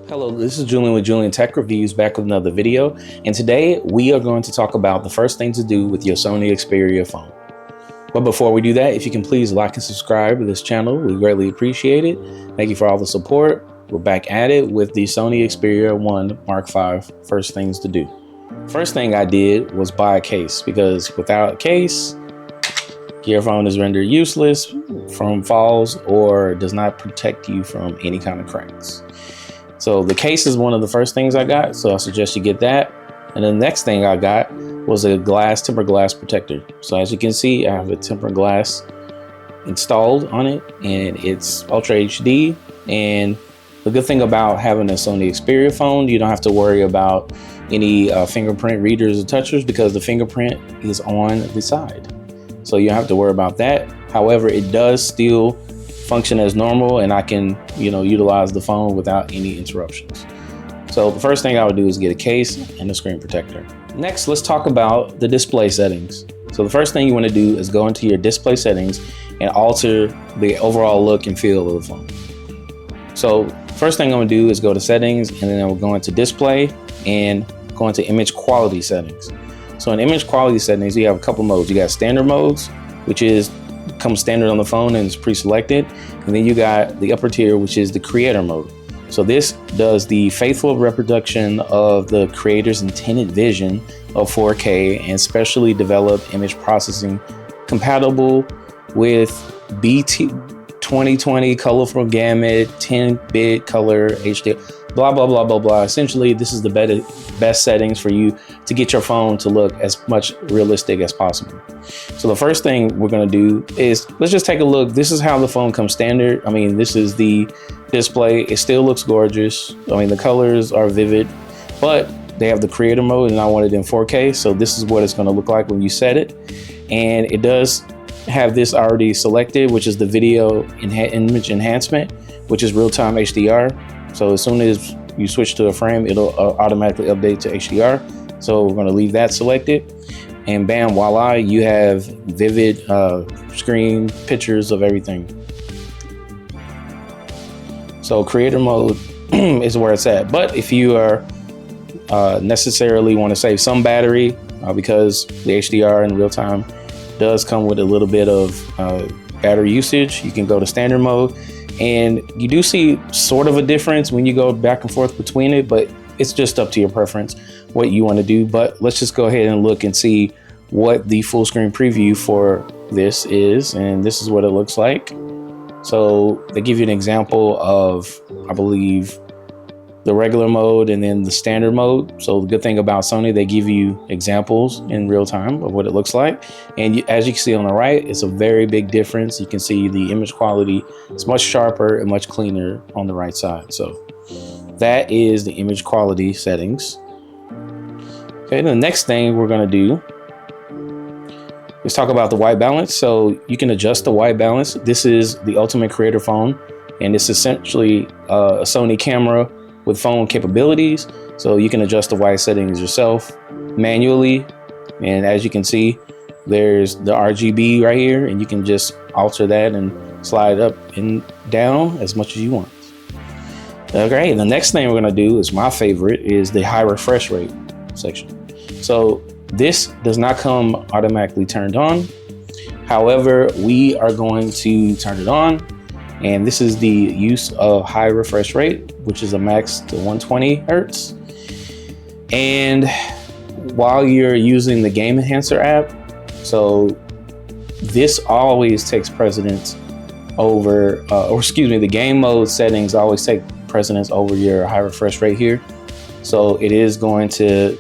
Hello, this is Julian with Juleon Tech Reviews, back with another video. And today we are going to talk about the first thing to do with your Sony Xperia phone. But before we do that, if you can please like and subscribe to this channel, we greatly appreciate it. Thank you for all the support. We're back at it with the Sony Xperia 1 Mark V first things to do. First thing I did was buy a case, because without a case, your phone is rendered useless from falls or does not protect you from any kind of cracks. So the case is one of the first things I got, so I suggest you get that. And the next thing I got was a tempered glass protector. So as you can see, I have a tempered glass installed on it, and it's Ultra HD. And the good thing about having a Sony Xperia phone, you don't have to worry about any fingerprint readers or touchers, because the fingerprint is on the side. So you don't have to worry about that. However, it does still function as normal, and I can, utilize the phone without any interruptions. So the first thing I would do is get a case and a screen protector. Next, let's talk about the display settings. So the first thing you want to do is go into your display settings and alter the overall look and feel of the phone. So first thing I'm going to do is go to settings, and then I will go into display and go into image quality settings. So in image quality settings, you have a couple modes. You got standard modes, which comes standard on the phone and is pre-selected. And then you got the upper tier, which is the creator mode. So this does the faithful reproduction of the creator's intended vision of 4K and specially developed image processing compatible with BT 2020 colorful gamut, 10-bit color, HD, blah, blah, blah, blah, blah. Essentially, this is the best settings for you to get your phone to look as much realistic as possible. So the first thing we're going to do is, let's just take a look. This is how the phone comes standard. I mean, this is the display. It still looks gorgeous. I mean, the colors are vivid, but they have the creator mode, and I want it in 4K. So this is what it's going to look like when you set it. And it does have this already selected, which is the video image enhancement, which is real-time HDR. So as soon as you switch to a frame, it'll automatically update to HDR. So we're going to leave that selected, and bam, voila, you have vivid screen pictures of everything. So creator mode is where it's at. But if you are necessarily want to save some battery, because the HDR in real time does come with a little bit of battery usage, you can go to standard mode. And you do see sort of a difference when you go back and forth between it, but it's just up to your preference what you want to do. But let's just go ahead and look and see what the full screen preview for this is. And this is what it looks like. So they give you an example of, I believe, the regular mode and then the standard mode. So the good thing about Sony, they give you examples in real time of what it looks like. And as you can see on the right, it's a very big difference. You can see the image quality is much sharper and much cleaner on the right side. So that is the image quality settings. Okay, the next thing we're going to do is talk about the white balance. So you can adjust the white balance. This is the ultimate creator phone, and it's essentially a Sony camera with phone capabilities. So you can adjust the white settings yourself manually. And as you can see, there's the RGB right here, and you can just alter that and slide up and down as much as you want. Okay, the next thing we're gonna do is my favorite, is the high refresh rate section. So this does not come automatically turned on. However, we are going to turn it on. And this is the use of high refresh rate, which is a max to 120 Hertz. And while you're using the Game Enhancer app, so this always takes precedence over, the game mode settings always take precedence over your high refresh rate here. So it is going to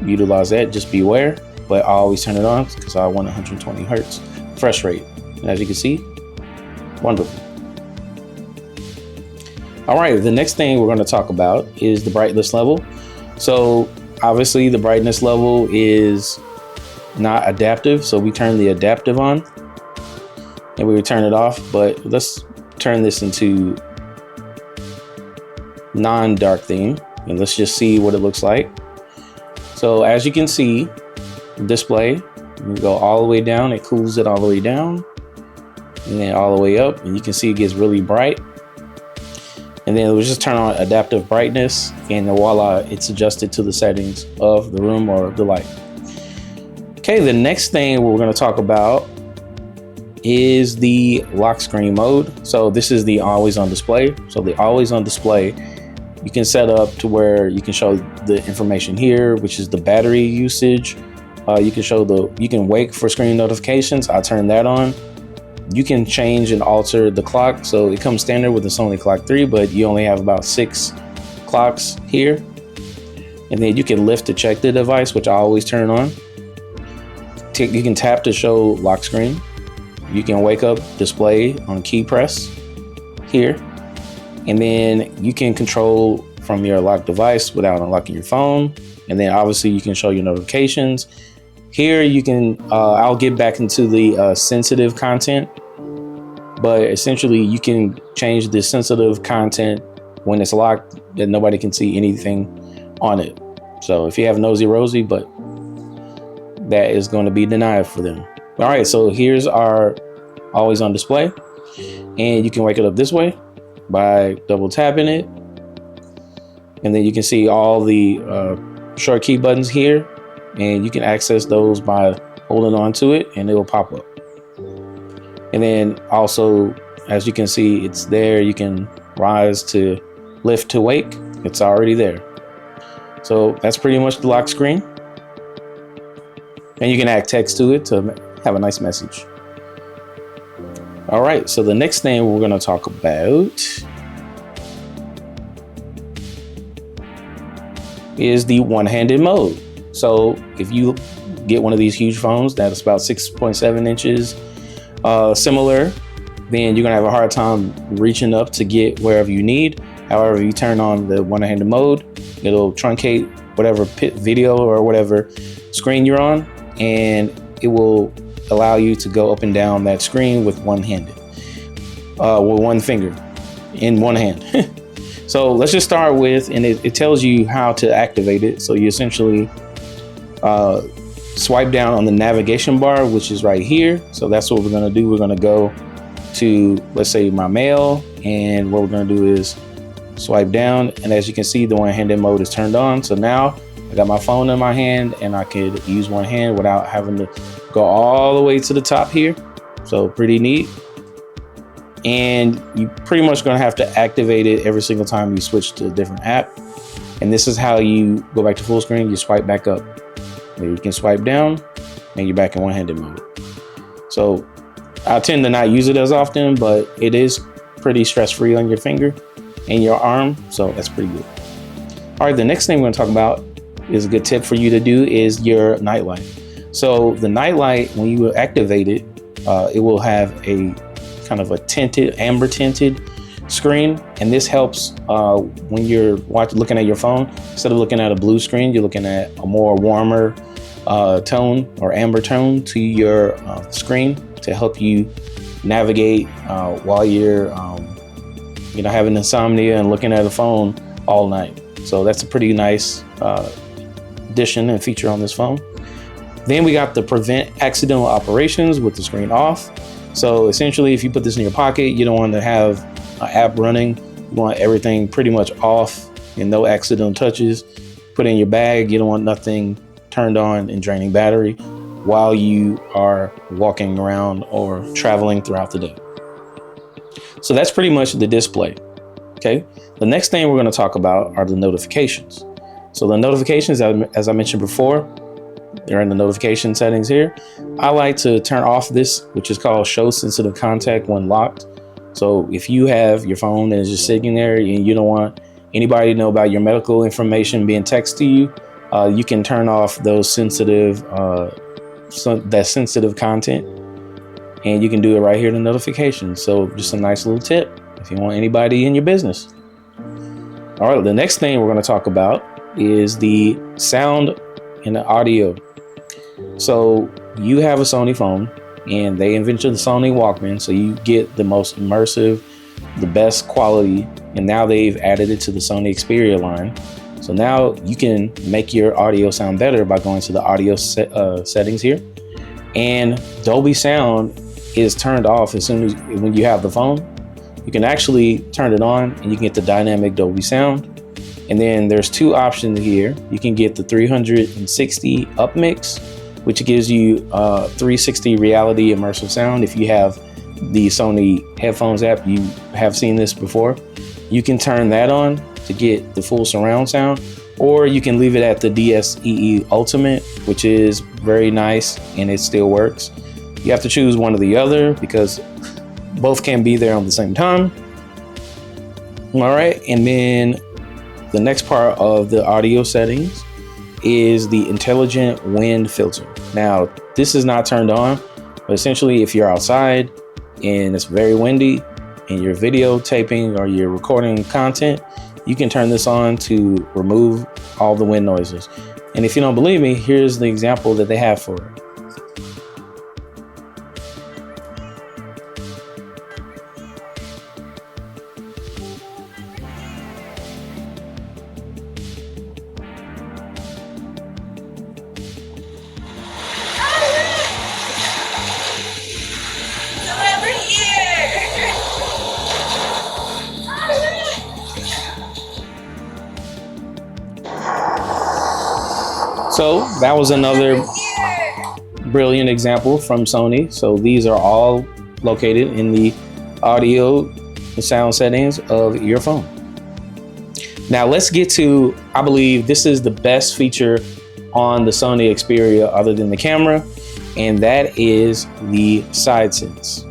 utilize that, just beware, but I always turn it on because I want 120 Hertz refresh rate. And as you can see, wonderful. All right, the next thing we're going to talk about is the brightness level. So obviously the brightness level is not adaptive. So we turn the adaptive on and we would turn it off, but let's turn this into non-dark theme and let's just see what it looks like. So as you can see, display, you go all the way down, it cools it all the way down, and then all the way up, and you can see it gets really bright. And then we'll just turn on adaptive brightness, and voila, it's adjusted to the settings of the room or the light. Okay, the next thing we're going to talk about is the lock screen mode. So this is the always on display. So the always on display, you can set up to where you can show the information here, which is the battery usage. You can wake for screen notifications. I turn that on. You can change and alter the clock. So it comes standard with the Sony Clock 3, but you only have about 6 clocks here. And then you can lift to check the device, which I always turn on. You can tap to show lock screen. You can wake up display on key press here. And then you can control from your locked device without unlocking your phone. And then obviously you can show your notifications. Here you can, I'll get back into the sensitive content, but essentially you can change the sensitive content when it's locked that nobody can see anything on it. So if you have nosy rosy, but that is going to be denied for them. All right, so here's our always on display, and you can wake it up this way by double tapping it. And then you can see all the short key buttons here, and you can access those by holding on to it and it will pop up. And then also, as you can see, it's there. You can rise to lift to wake. It's already there. So that's pretty much the lock screen. And you can add text to it to have a nice message. All right, so the next thing we're going to talk about is the one-handed mode. So if you get one of these huge phones that's about 6.7 inches, similar, then you're gonna have a hard time reaching up to get wherever you need. However, you turn on the one-handed mode, it'll truncate whatever video or whatever screen you're on, and it will allow you to go up and down that screen with one-handed, with one finger in one hand. So let's just start with, and it tells you how to activate it. So you essentially swipe down on the navigation bar, which is right here. So that's what we're gonna do. We're gonna go to, let's say, my mail, and what we're gonna do is swipe down, and as you can see, the one-handed mode is turned on. So now I got my phone in my hand, and I could use one hand without having to go all the way to the top here. So pretty neat. And you pretty much gonna have to activate it every single time you switch to a different app. And this is how you go back to full screen. You swipe back up. Then you can swipe down, and you're back in one-handed mode. So I tend to not use it as often, but it is pretty stress-free on your finger and your arm. So that's pretty good. All right, the next thing we're gonna talk about is a good tip for you to do is your nightlight. So the nightlight, when you activate it, it will have a kind of a tinted, amber tinted screen, and this helps when you're looking at your phone. Instead of looking at a blue screen, you're looking at a more warmer tone or amber tone to your screen to help you navigate while you're having insomnia and looking at a phone all night. So that's a pretty nice addition and feature on this phone. Then we got the prevent accidental operations with the screen off. So essentially, if you put this in your pocket, you don't want to have an app running. You want everything pretty much off and no accidental touches. Put it in your bag. You don't want nothing turned on and draining battery while you are walking around or traveling throughout the day. So that's pretty much the display. Okay. The next thing we're going to talk about are the notifications. So the notifications, as I mentioned before, they're in the notification settings here. I like to turn off this, which is called show sensitive contact when locked. So if you have your phone that is just sitting there and you don't want anybody to know about your medical information being texted to you, you can turn off those sensitive, that sensitive content, and you can do it right here in the notifications. So just a nice little tip if you want anybody in your business. All right, the next thing we're going to talk about is the sound and the audio. So you have a Sony phone, and they invented the Sony Walkman, so you get the most immersive, the best quality, and now they've added it to the Sony Xperia line. So now you can make your audio sound better by going to the audio settings here, and Dolby Sound is turned off as soon as when you have the phone. you can actually turn it on and you can get the dynamic Dolby sound. And then there's two options here. You can get the 360 up mix, which gives you 360 reality immersive sound. If you have the Sony headphones app, you have seen this before. You can turn that on to get the full surround sound, or you can leave it at the DSEE Ultimate, which is very nice and it still works. You have to choose one or the other because both can be there on the same time. All right, and then the next part of the audio settings is the intelligent wind filter. Now, this is not turned on, but essentially if you're outside and it's very windy and you're videotaping or you're recording content, you can turn this on to remove all the wind noises. And if you don't believe me, here's the example that they have for it. So that was another brilliant example from Sony. So these are all located in the audio and sound settings of your phone. Now let's get to, I believe this is the best feature on the Sony Xperia other than the camera, and that is the side sense.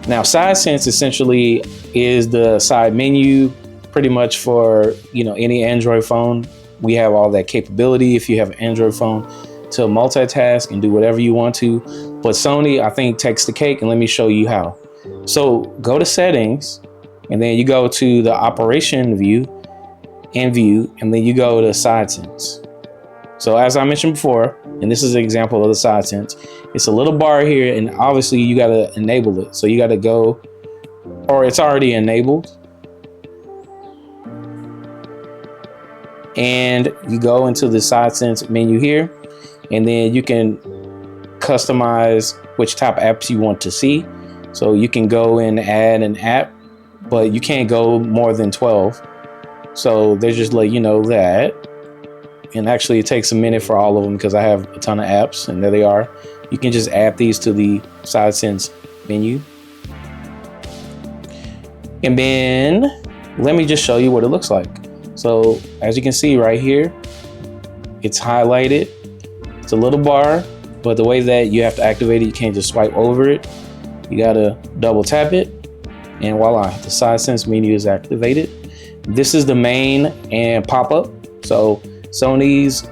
Now side sense essentially is the side menu pretty much for, you know, any Android phone. We have all that capability if you have an Android phone to multitask and do whatever you want to. But Sony, I think, takes the cake, and let me show you how. So go to settings, and then you go to the operation view, and then you go to side sense. So as I mentioned before, and this is an example of the side sense, it's a little bar here, and obviously you got to enable it. So you got to go, or it's already enabled. And you go into the side sense menu here, and then you can customize which type of apps you want to see. So you can go and add an app, but you can't go more than 12. So they just let you know that. And actually it takes a minute for all of them because I have a ton of apps, and there they are. You can just add these to the side sense menu. And then let me just show you what it looks like. So as you can see right here, it's highlighted. It's a little bar, but the way that you have to activate it, you can't just swipe over it. You gotta double tap it, and voila, the side sense menu is activated. This is the main and pop-up. So Sony's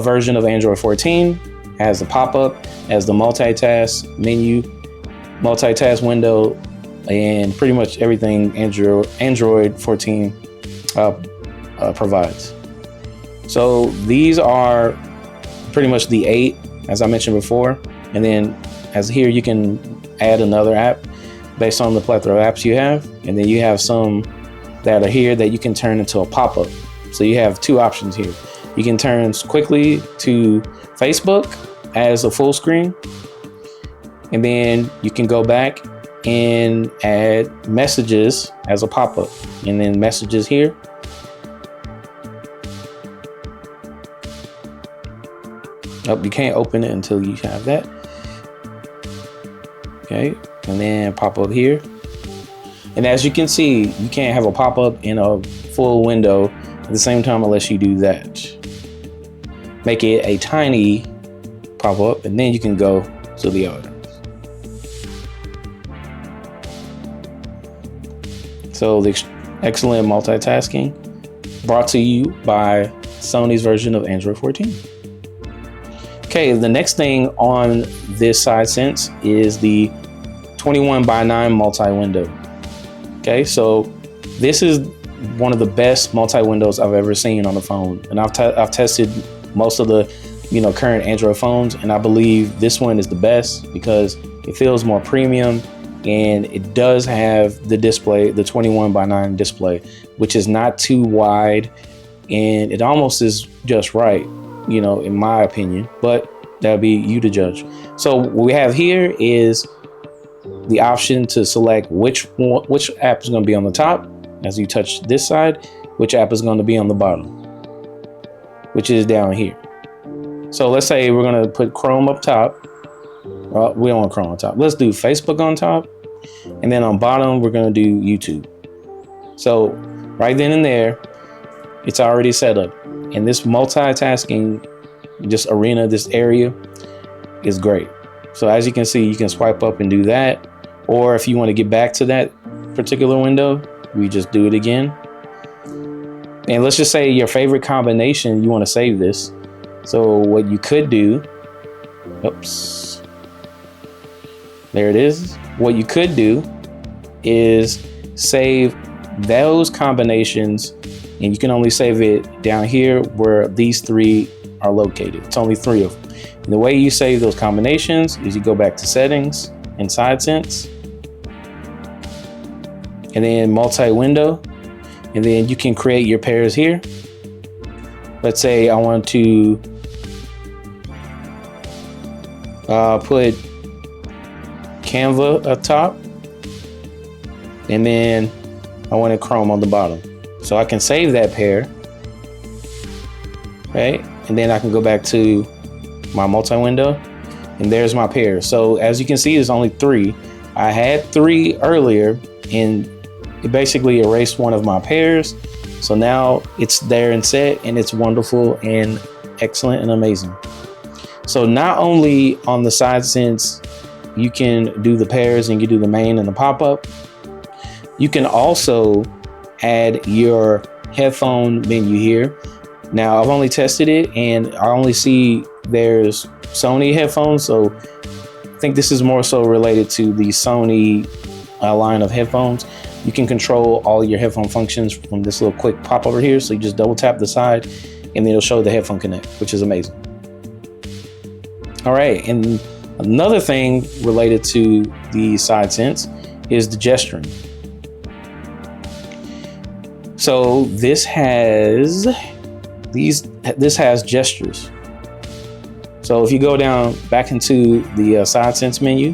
version of Android 14 has the pop-up, has the multitask menu, multitask window, and pretty much everything Android 14 provides. So these are pretty much the 8, as I mentioned before. And then as here, you can add another app based on the plethora of apps you have. And then you have some that are here that you can turn into a pop-up. So you have two options here. You can turn quickly to Facebook as a full screen. And then you can go back and add messages as a pop-up, and then messages here. Oh, you can't open it until you have that. Okay, and then pop up here. And as you can see, you can't have a pop-up in a full window at the same time unless you do that. Make it a tiny pop-up, and then you can go to the other. So the excellent multitasking brought to you by Sony's version of Android 14. Okay, the next thing on this side sense is the 21:9 multi-window. Okay, so this is one of the best multi-windows I've ever seen on the phone, and I've tested most of the current Android phones, and I believe this one is the best because it feels more premium, and it does have the display, the 21:9 display, which is not too wide, and it almost is just right, in my opinion, but that'll be you to judge. So what we have here is the option to select which app is going to be on the top as you touch this side, which app is going to be on the bottom, which is down here. So let's say we're going to put Chrome up top. Well, we don't want Chrome on top. Let's do Facebook on top. And then on bottom, we're going to do YouTube. So right then and there, it's already set up. And this multitasking, this arena, this area is great. So as you can see, you can swipe up and do that. Or if you want to get back to that particular window, we just do it again. And let's just say your favorite combination, you want to save this. So what you could do, oops, there it is. What you could do is save those combinations, and you can only save it down here where these three are located. It's only 3 of them. And the way you save those combinations is you go back to settings and SideSense, and then multi-window, and then you can create your pairs here. Let's say I want to put Canva up top, and then I wanted Chrome on the bottom. So I can save that pair, right? And then I can go back to my multi-window, and there's my pair. So as you can see, there's only 3. I had 3 earlier, and it basically erased one of my pairs. So now it's there and set, and it's wonderful and excellent and amazing. So not only on the SideSense, you can do the pairs and you do the main and the pop-up. You can also add your headphone menu here. Now I've only tested it and I only see there's Sony headphones. So I think this is more so related to the Sony line of headphones. You can control all your headphone functions from this little quick pop over here. So you just double tap the side and then it'll show the headphone connect, which is amazing. All right, and another thing related to the SideSense is the gesturing. So this has gestures. So if you go down back into the SideSense menu,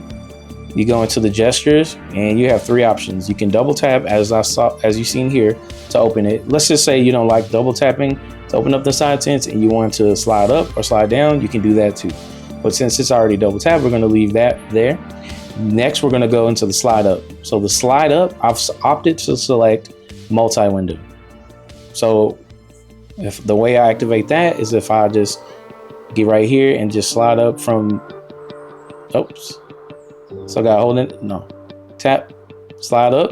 you go into the gestures and you have 3 options. You can double tap as you've seen here to open it. Let's just say you don't like double tapping to open up the SideSense and you want to slide up or slide down, you can do that too. But since it's already double tap, we're going to leave that there. Next, we're going to go into the slide up. So the slide up, I've opted to select multi-window. So if the way I activate that is if I just get right here and just slide up from, oops. So I got to hold it, no. Tap, slide up,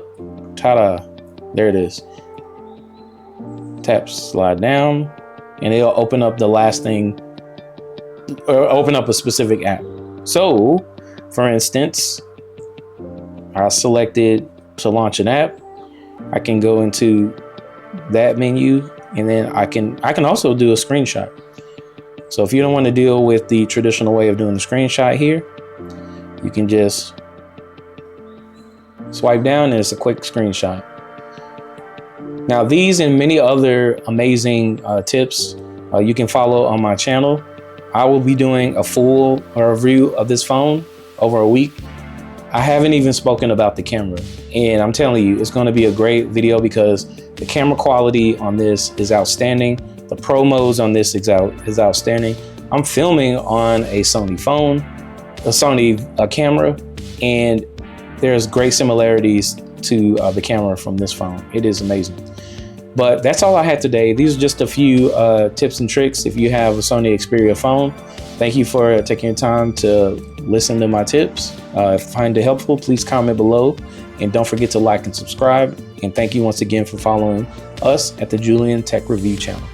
ta-da, there it is. Tap, slide down, and it'll open up the last thing, or open up a specific app. So, for instance, I selected to launch an app. I can go into that menu, and then I can also do a screenshot. So if you don't want to deal with the traditional way of doing the screenshot here, you can just swipe down and it's a quick screenshot. Now these and many other amazing tips you can follow on my channel. I will be doing a full review of this phone over a week. I haven't even spoken about the camera, and I'm telling you, it's going to be a great video because the camera quality on this is outstanding. The pro modes on this is outstanding. I'm filming on a Sony phone, a Sony camera, and there's great similarities to the camera from this phone. It is amazing. But that's all I had today. These are just a few tips and tricks if you have a Sony Xperia phone. Thank you for taking your time to listen to my tips. If you find it helpful, please comment below. And don't forget to like and subscribe. And thank you once again for following us at the Juleon Tech Review channel.